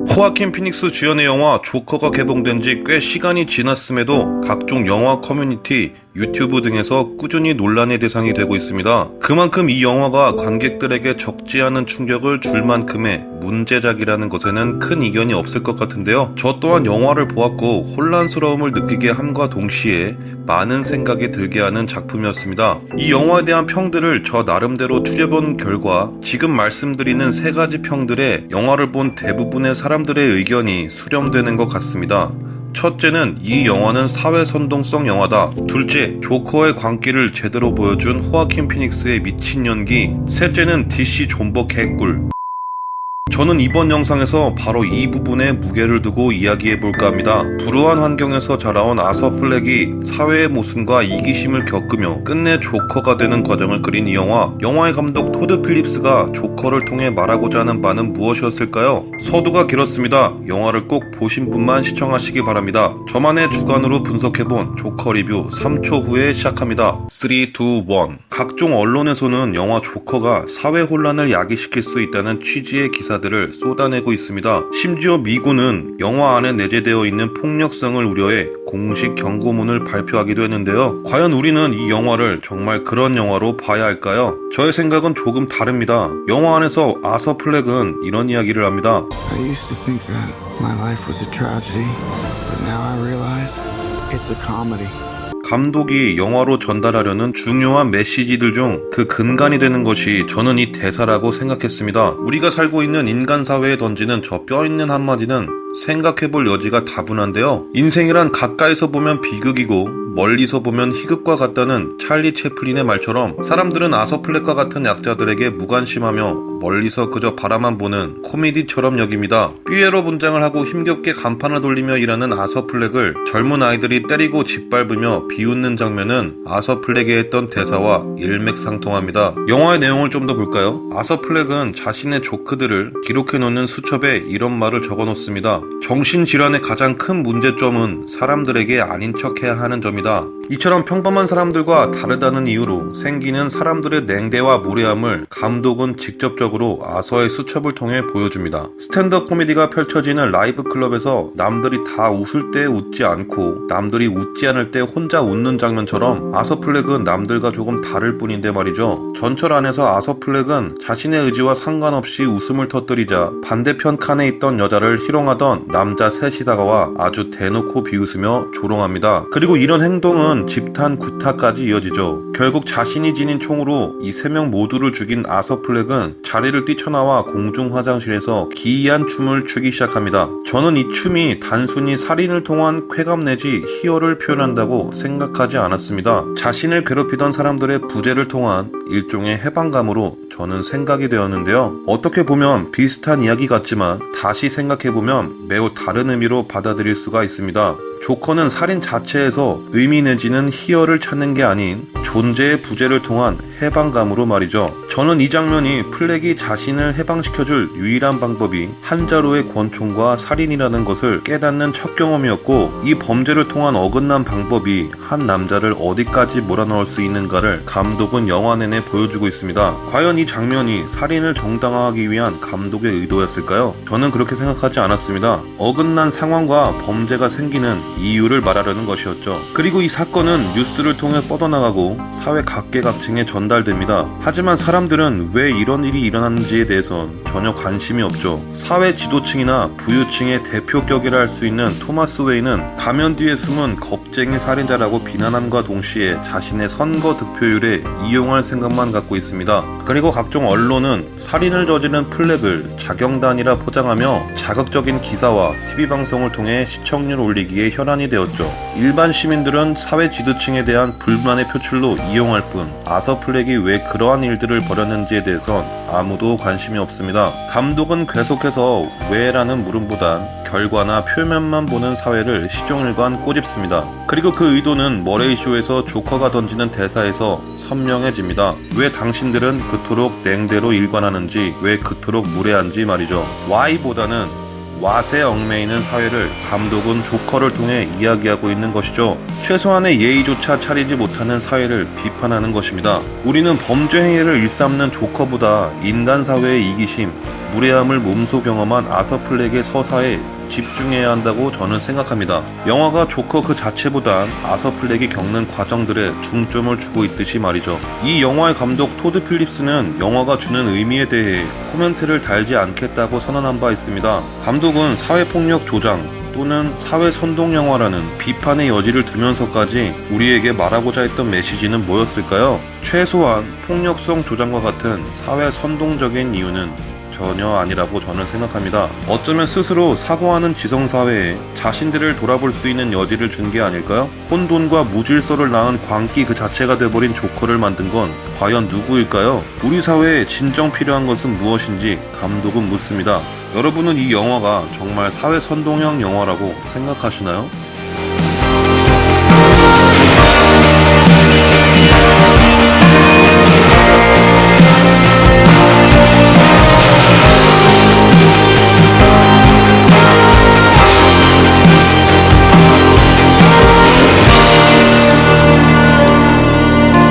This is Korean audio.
호아킨 피닉스 주연의 영화 조커가 개봉된 지 꽤 시간이 지났음에도 각종 영화 커뮤니티, 유튜브 등에서 꾸준히 논란의 대상이 되고 있습니다. 그만큼 이 영화가 관객들에게 적지 않은 충격을 줄 만큼의 문제작이라는 것에는 큰 이견이 없을 것 같은데요. 저 또한 영화를 보았고 혼란스러움을 느끼게 함과 동시에 많은 생각이 들게 하는 작품이었습니다. 이 영화에 대한 평들을 저 나름대로 추려본 결과 지금 말씀드리는 세 가지 평들에 영화를 본 대부분의 사람들의 의견이 수렴되는 것 같습니다. 첫째는 이 영화는 사회 선동성 영화다. 둘째, 조커의 광기를 제대로 보여준 호아킨 피닉스의 미친 연기. 셋째는 DC 존버 개꿀. 저는 이번 영상에서 바로 이 부분에 무게를 두고 이야기해볼까 합니다. 불우한 환경에서 자라온 아서 플렉이 사회의 모순과 이기심을 겪으며 끝내 조커가 되는 과정을 그린 이 영화. 영화의 감독 토드 필립스가 조커를 통해 말하고자 하는 바는 무엇이었을까요? 서두가 길었습니다. 영화를 꼭 보신 분만 시청하시기 바랍니다. 저만의 주관으로 분석해본 조커 리뷰 3초 후에 시작합니다. 3, 2, 1. 각종 언론에서는 영화 조커가 사회 혼란을 야기시킬 수 있다는 취지의 기사들을 쏟아내고 있습니다. 심지어 미군은 영화 안에 내재되어 있는 폭력성을 우려해 공식 경고문을 발표하기도 했는데요. 과연 우리는 이 영화를 정말 그런 영화로 봐야 할까요? 저의 생각은 조금 다릅니다. 영화 안에서 아서 플렉은 이런 이야기를 합니다. I used to think that my life was a tragedy, but now I realize it's a comedy. 감독이 영화로 전달하려는 중요한 메시지들 중 그 근간이 되는 것이 저는 이 대사라고 생각했습니다. 우리가 살고 있는 인간 사회에 던지는 저 뼈있는 한마디는 생각해볼 여지가 다분한데요. 인생이란 가까이서 보면 비극이고 멀리서 보면 희극과 같다는 찰리 채플린의 말처럼 사람들은 아서 플렉과 같은 약자들에게 무관심하며 멀리서 그저 바라만 보는 코미디처럼 여깁니다. 삐에로 분장을 하고 힘겹게 간판을 돌리며 일하는 아서 플렉을 젊은 아이들이 때리고 짓밟으며 비웃는 장면은 아서 플렉이 했던 대사와 일맥상통합니다. 영화의 내용을 좀 더 볼까요? 아서 플렉은 자신의 조크들을 기록해놓는 수첩에 이런 말을 적어놓습니다. 정신질환의 가장 큰 문제점은 사람들에게 아닌 척해야 하는 점이다. 이처럼 평범한 사람들과 다르다는 이유로 생기는 사람들의 냉대와 무례함을 감독은 직접적으로 아서의 수첩을 통해 보여줍니다. 스탠드업 코미디가 펼쳐지는 라이브 클럽에서 남들이 다 웃을 때 웃지 않고 남들이 웃지 않을 때 혼자 웃는 장면처럼 아서 플렉은 남들과 조금 다를 뿐인데 말이죠. 전철 안에서 아서 플렉은 자신의 의지와 상관없이 웃음을 터뜨리자 반대편 칸에 있던 여자를 희롱하던 남자 셋이 다가와 아주 대놓고 비웃으며 조롱합니다. 그리고 이런 행동은 집탄 구타까지 이어지죠. 결국 자신이 지닌 총으로 이 세 명 모두를 죽인 아서 플렉은 자리를 뛰쳐나와 공중 화장실에서 기이한 춤을 추기 시작합니다. 저는 이 춤이 단순히 살인을 통한 쾌감 내지 희열을 표현한다고 생각하지 않았습니다. 자신을 괴롭히던 사람들의 부재를 통한 일종의 해방감으로 저는 생각이 되었는데요. 어떻게 보면 비슷한 이야기 같지만 다시 생각해보면 매우 다른 의미로 받아들일 수가 있습니다. 조커는 살인 자체에서 의미 내지는 희열을 찾는 게 아닌 존재의 부재를 통한 해방감으로 말이죠. 저는 이 장면이 플렉이 자신을 해방시켜줄 유일한 방법이 한자로의 권총과 살인이라는 것을 깨닫는 첫 경험이었고 이 범죄를 통한 어긋난 방법이 한 남자를 어디까지 몰아넣을 수 있는가를 감독은 영화 내내 보여주고 있습니다. 과연 이 장면이 살인을 정당화하기 위한 감독의 의도였을까요? 저는 그렇게 생각하지 않았습니다. 어긋난 상황과 범죄가 생기는 이유를 말하려는 것이었죠. 그리고 이 사건은 뉴스를 통해 뻗어나가고 사회 각계각층에 전달됩니다. 하지만 사람들은 왜 이런 일이 일어났는지에 대해선 전혀 관심이 없죠. 사회 지도층이나 부유층의 대표격이라 할 수 있는 토마스 웨이는 가면 뒤에 숨은 겁쟁이 살인자라고 비난함과 동시에 자신의 선거 득표율에 이용할 생각만 갖고 있습니다. 그리고 각종 언론은 살인을 저지른 플렉을 자경단이라 포장하며 자극적인 기사와 TV방송을 통해 시청률 올리기에 혈안이 되었죠. 일반 시민들은 사회 지도층에 대한 불만의 표출로 이용할 뿐 아서 플렉이 왜 그러한 일들을 벌였는지에 대해선 아무도 관심이 없습니다. 감독은 계속해서 왜라는 물음보단 결과나 표면만 보는 사회를 시종일관 꼬집습니다. 그리고 그 의도는 머레이쇼에서 조커가 던지는 대사에서 선명해집니다. 왜 당신들은 그토록 냉대로 일관하는지, 왜 그토록 무례한지 말이죠. Why보다는 왓에 얽매이는 사회를 감독은 조커를 통해 이야기하고 있는 것이죠. 최소한의 예의조차 차리지 못하는 사회를 비판하는 것입니다. 우리는 범죄 행위를 일삼는 조커보다 인간 사회의 이기심, 무례함을 몸소 경험한 아서 플렉의 서사에 집중해야 한다고 저는 생각합니다. 영화가 조커 그 자체보단 아서 플렉이 겪는 과정들에 중점을 주고 있듯이 말이죠. 이 영화의 감독 토드 필립스는 영화가 주는 의미에 대해 코멘트를 달지 않겠다고 선언한 바 있습니다. 감독은 사회폭력 조장 또는 사회 선동 영화라는 비판의 여지를 두면서까지 우리에게 말하고자 했던 메시지는 뭐였을까요? 최소한 폭력성 조장과 같은 사회 선동적인 이유는 전혀 아니라고 저는 생각합니다. 어쩌면 스스로 사고하는 지성사회에 자신들을 돌아볼 수 있는 여지를 준 게 아닐까요? 혼돈과 무질서를 낳은 광기 그 자체가 돼버린 조커를 만든 건 과연 누구일까요? 우리 사회에 진정 필요한 것은 무엇인지 감독은 묻습니다. 여러분은 이 영화가 정말 사회 선동형 영화라고 생각하시나요?